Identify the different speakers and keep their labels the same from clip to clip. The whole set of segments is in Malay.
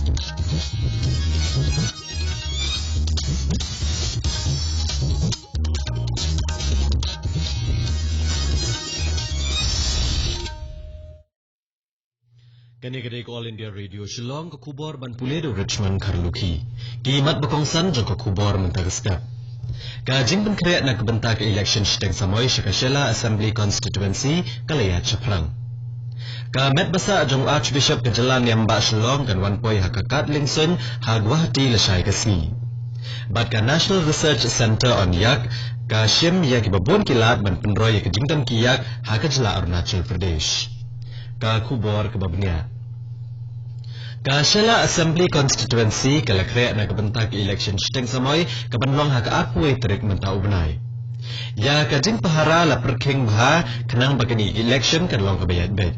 Speaker 1: Kini All India Radio Shillong ke kubor ban puledo Richmond Karluki. Kimat bakongsan jong ke kubor mentagestap. Kajing ban kreat nak bentak election shteng samoy Shakashela Assembly Constituency kalaya Chaprang. Kamet basa jong Archbishop ke jalan yang ba Shillong kan wanpoi hakakat lingsun hagwahti lesai kasni. Bat ka National Research Center on Yak ka Shim yak babon kilat ban penroy ke jingdam kiyak hakajla Arunachal Pradesh. Ka kubor ke babnya. Ka Shela Assembly Constituency kala kreat na kabentak election shteng samoy kabanlong haka apwe terik mentau benai. Ya kajing pahara la perking bha kenang bagani election kanlong kabayat bet.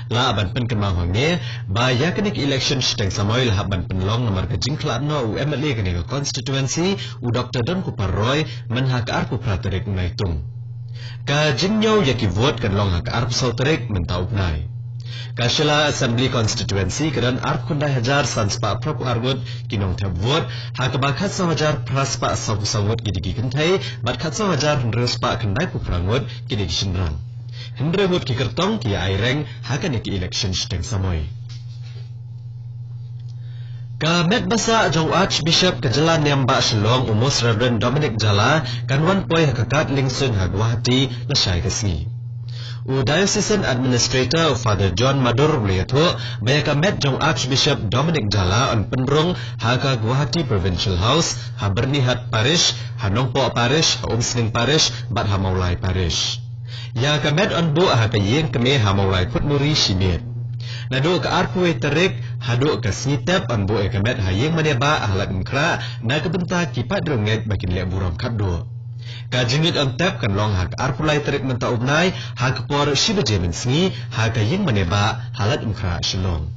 Speaker 1: La aban pen kenmang hongne ba ya kanik election shteng samoy la haban penlong nomor kajing klab no UMLA kanik constituency u Dr. Don Kuparoy men haka arpu praterik menaitung. Kajing nyaw yaki vote kanlong haka arpu sauterik mentau benai. Ka Shela Assembly Constituency kedan arp kundai hajar sanspa prop argut kinong tab vote hak bakhat sahajar praspa sawut gidigi kentai bat khat sahajar respa kendai pu prangut gidigi shinrang hendre vote ki kertong ki aireng hakan ki election shteng samoy. Ka met basa jong Archbishop ke jalan yang ba Shillong Most Reverend Dominic Jala kan wan poi hakakat lingsun hagwahati lesai kasni. Diocesan Administrator Father John Madur Bliatho bayaka met jong Archbishop Dominic Jala on penrong haka Guwahati Provincial House ha Bernihat Parish ha Nongpo Parish ha Umsling Parish bat ha Maulai Parish. Ya ka met on bo ha kayeng keme ha Maulai Putmuri Shimit. Nado ka arpwe terik hado ka snitep on bo ka met ha yeng maneba ahlat mkra na kabenta kipat dronget bakin le buram kaddo. Kajingit on tap kan long hak arpulai terik menta ubnai hak por shibajemin sngi hak yeng maneba halat umkra Shillong.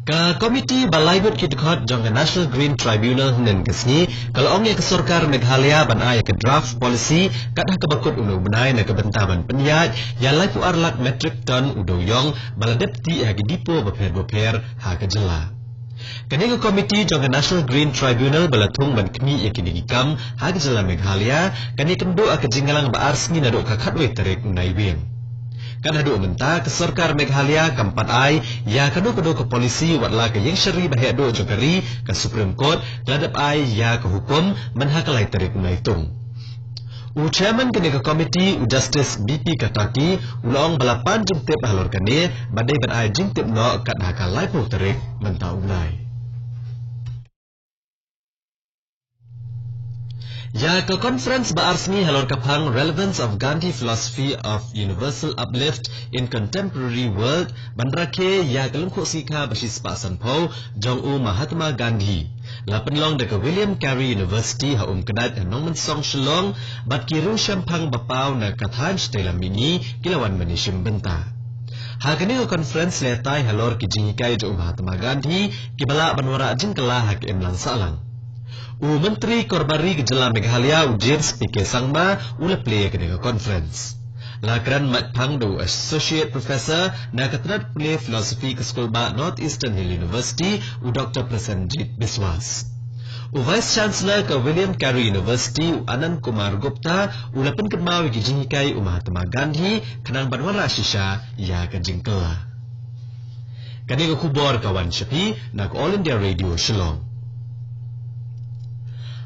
Speaker 1: Ka komiti balaibut kitkot jong National Green Tribunal nen kesni kalau ong ke sarkar Meghalaya ban ay ke draft policy kadah kebakut unu benai na kebentaban penyat ya lai pu arlak metric ton udoyong baladepti hak dipo beper hak jela. Kaniga komiti jong National Green Tribunal balatung ban kemi yakini ikam hak jela Meghalaya kani kendo akajingalang ba arsngi nado kakatwe terik naiwing. Kan hadu menta ke sarkar Meghalaya kampat ai ya kado ke polisi watla ke yang syari bahado jokari ke Supreme Court ladap ai ya ke hukum menhakalai terik naitung. Chairman kaniga komiti Justice BP Kataki ulong balapan jingtip halor kane badai ban ai jingtip no kat hakalai po terik mentau nai. Ya ke conference baarsni halor kaphang relevance of Gandhi philosophy of universal uplift in contemporary world banrake ya kelungkuk sika basis pa sanpau jong Mahatma Gandhi la penlong de William Carey University ha kedat nong mensong Shillong bat kiru syampang bapau na kathan stela mini kilawan manishim benta. Hakani conference letai halor kijingikai jong Mahatma Gandhi kibala banwara jingkala hak emlang salang. Menteri Korbari Gejala Meghalaya James P.K. Sangma ula play ke conference. Lakran matpang do Associate Professor na katrat play philosophy ke Sekolah ba North Eastern Hill University Dr. Prasenjit Biswas. Vice Chancellor ke William Carey University Anand Kumar Gupta ula pen kemawi kijingikai Mahatma Gandhi kenang banwara shisha ya kajingkala. Kani kubor kawan Shapi nak All India Radio Shillong.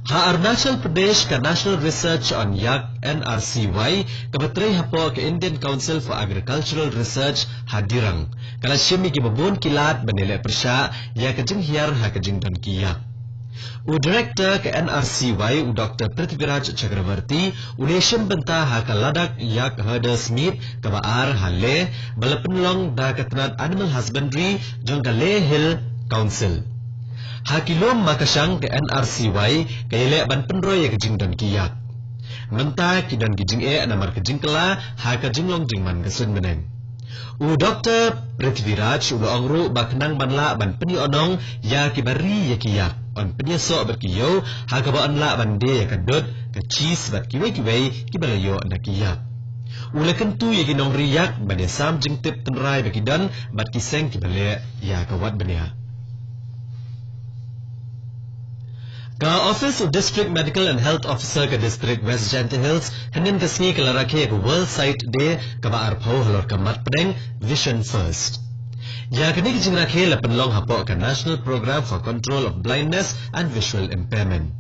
Speaker 1: Ha Arunachal Pradesh ka National Research on Yak NRCY kabatray hapo ka Indian Council for Agricultural Research hadirang kala shimi gibabon kilat banile persya ya kajing hiar ha kajing don kiyak. Director ka NRCY Dr. Prithviraj Chakravarti uneshim benta ha kaladak yak herder Smith kabaar hale balapenlong da katnat Animal Husbandry jong ka Leh Hill Council. Hakilom makasang ke NRCY kaile ban penroy kajing don kiyak. Menta kidan kijing namar kajing kela ha kajing long jingman kasun meneng. Dr. Prithviraj ongru baknang banla ban peni onong ya kibari ya kiyak. On peni so berkiyo ha kabaan la ban de ya kadot ka cheese bat kiwai kibalayo na kiyak. Ulakan tu ya ginong riyak bania sam jing tip tenrai bagi dan bat kiseng kibale ya kawat bania. Ka Office of District Medical and Health Officer ke District West Gentle Hills hanin kasni ke larake ke World Sight Day ke baar pau halor ke mat pedeng Vision First. Ya kini kijing rakhe la penlong hapok ke National Program for Control of Blindness and Visual Impairment.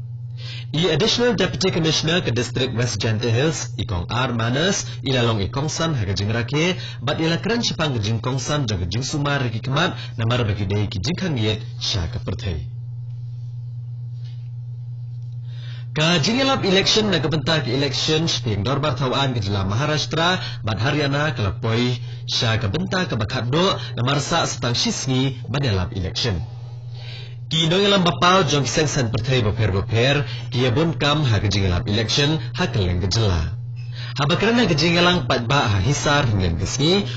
Speaker 1: Additional Deputy Commissioner ke District West Gentle Hills ikong R Manas ilalong ikong san ha kijing rakhe bat ila kran chipang kijing kong san jang kijing sumar ki kemat namar bagi dei kijing khangiyet sha ke perthai. Ka jingelap election na kebentak election sping dorbar tawaan ke dalam Maharashtra bad Haryana kelapoi sya kebentak ke bakat do na marsa setang shisngi badalap election. Ki nongelam bapau jong kiseng san pertai boper ki abun kam ha ke jingelap election ha keleng ke jela. Habakrana ke jingelang patba ha hisar hinglen kesni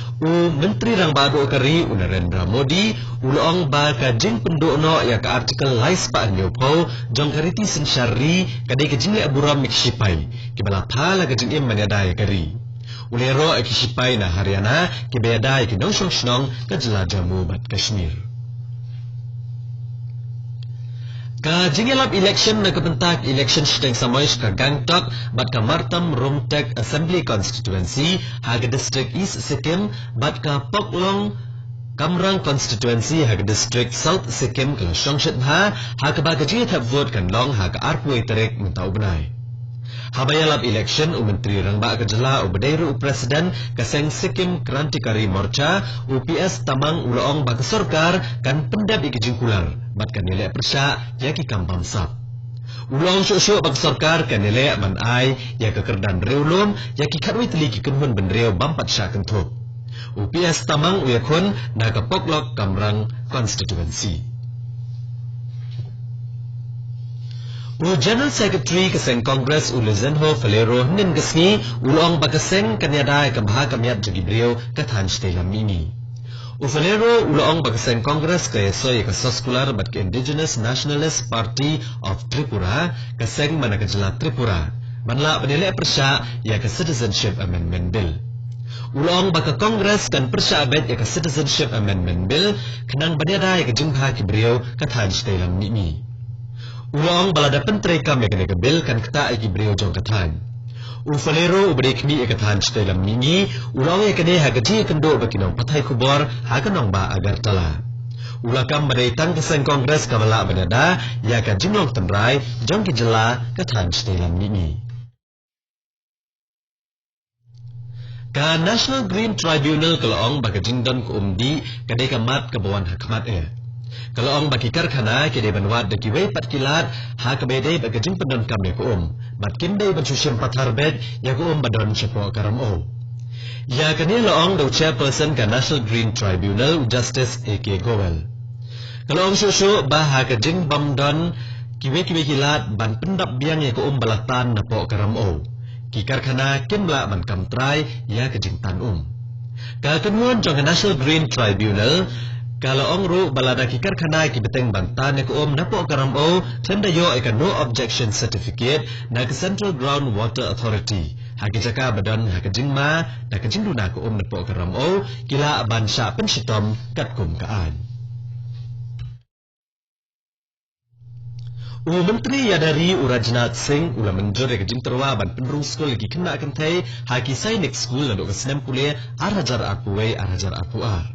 Speaker 1: Menteri Rang Badu Kari Narendra Modi ulong ba ka jing penduk no ya ka artikel lais pa nyopau jong kariti sensyari kadai ke jingle aburam mikshipai ki bala phala ke jing im manadai kari ulero ekishipai na Haryana ki bayadai ki nongshong shnong ke jela Jammu bat Kashmir. Ka jingelap election na kebentak election shteng samoish ka Gangtok bat ka Martam Rumtek Assembly Constituency ha ke District East Sikkim bat ka Poklong Kamrang Constituency ha ke District South Sikkim ke Shongshet ha ke ba ka jinget vote kan long ha ke Arpui Terek mentau benai. Habayalap election Menteri Rangba ke jela ubadairu Presiden kaseng Sikkim Krantikari Morcha UPS tamang ulong ba ke sorkar kan pendap ikijing kular bat kan nilai persya ya ki kampam sap. Ulong syuk-syuk bag sorkar kan nilai man ai ya ke kerdan reulum ya ki katwi teli ki kenhun benreu bampat sya kentup. UPS tamang uyakun na ke Poklok Kamrang Constituency. General Secretary kaseng Congress Zenho Falero nin gasni ulong bagaseng kanyada ke baha kamyat jagi beliau kathan stelam mini. Falero ulong bagaseng Congress ke soy ke soskular bat ke Indigenous Nationalist Party of Tripura kaseng mana ke jela Tripura manla penilai persya ya ke Citizenship Amendment Bill. Ulong baka Congress kan persya abet ya ke Citizenship Amendment Bill kenang banyada ya ke jingha ki beliau kathan stelam mini. Ulong balada pentrai kam ya kena bil kan kata iki beliau jong kathan. Falero ubreik ni kathan stelam mini ulong ya kena ha gaji kendo bakinong pathai kubor ha kanong ba agar tala. Ulakam badai tang kaseng Kongres kamala banada ya ka jinglong tenrai jong ki jela kathan stelam mini. Ka National Green Tribunal kalong baka jingdon ko umdi kadai kamat kabawan hakamat Kalau ang bakikar kana kede banwat de kiwei pat kilat ha kabede bagajing pendon kam ya ko bat kindai bansusim pathar bed ya ko badon chepo karam o ya kanila ong do chairperson ka National Green Tribunal Justice AK Goel kalau ang susu ba ha kajing bamdon kiwei kilat ban pendap biang ya ko balatan na po karam o kikar kana kimla ban kam try ya kajing tan ka kenuan jong National Green Tribunal kalau ong ru balada kikar kana ki beteng bantan ko napo karam o tenda yo eka no objection certificate na ke Central Groundwater Authority haki jaka badan haki jingma na ke jingduna ko napo karam o kila bansha penshitom katkum kaan. Menteri Yadari Rajnath Singh ula menjur ke jingterwa ban penrung school lagi kena akan thai haki Sainik School lalu ke senam kuliah arajar apuai arajar apuar.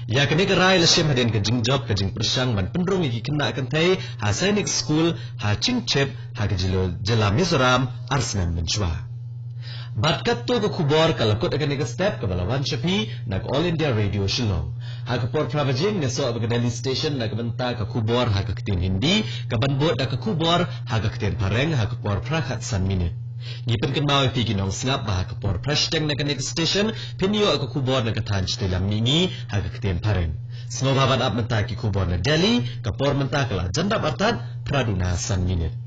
Speaker 1: Ya kene kerai lesim hadin ke jingjob ke jing persang man pendrung iki kena akan thai ha Sainik School ha Chingchep ha ke jela Mizoram arsnan menjwa. Bat katto ke kubor kalakot akan ke step ke balawan Shapi nak All India Radio Shillong. Ha ke por pravajing ne so abgadali station nak benta ke kubor ha ke ketin Hindi ke banbot ke kubor ha ke ketin Pareng ha ke por prakhat san minute. Gipen kenmau pi ginong singap bah ke por preshteng nak ke station pinyo ke kubor nak kathan stelam mingi ha ke ketin Pareng. Semua babat ap menta ki kubor na Delhi ke por menta kala jandap atat praduna san minute.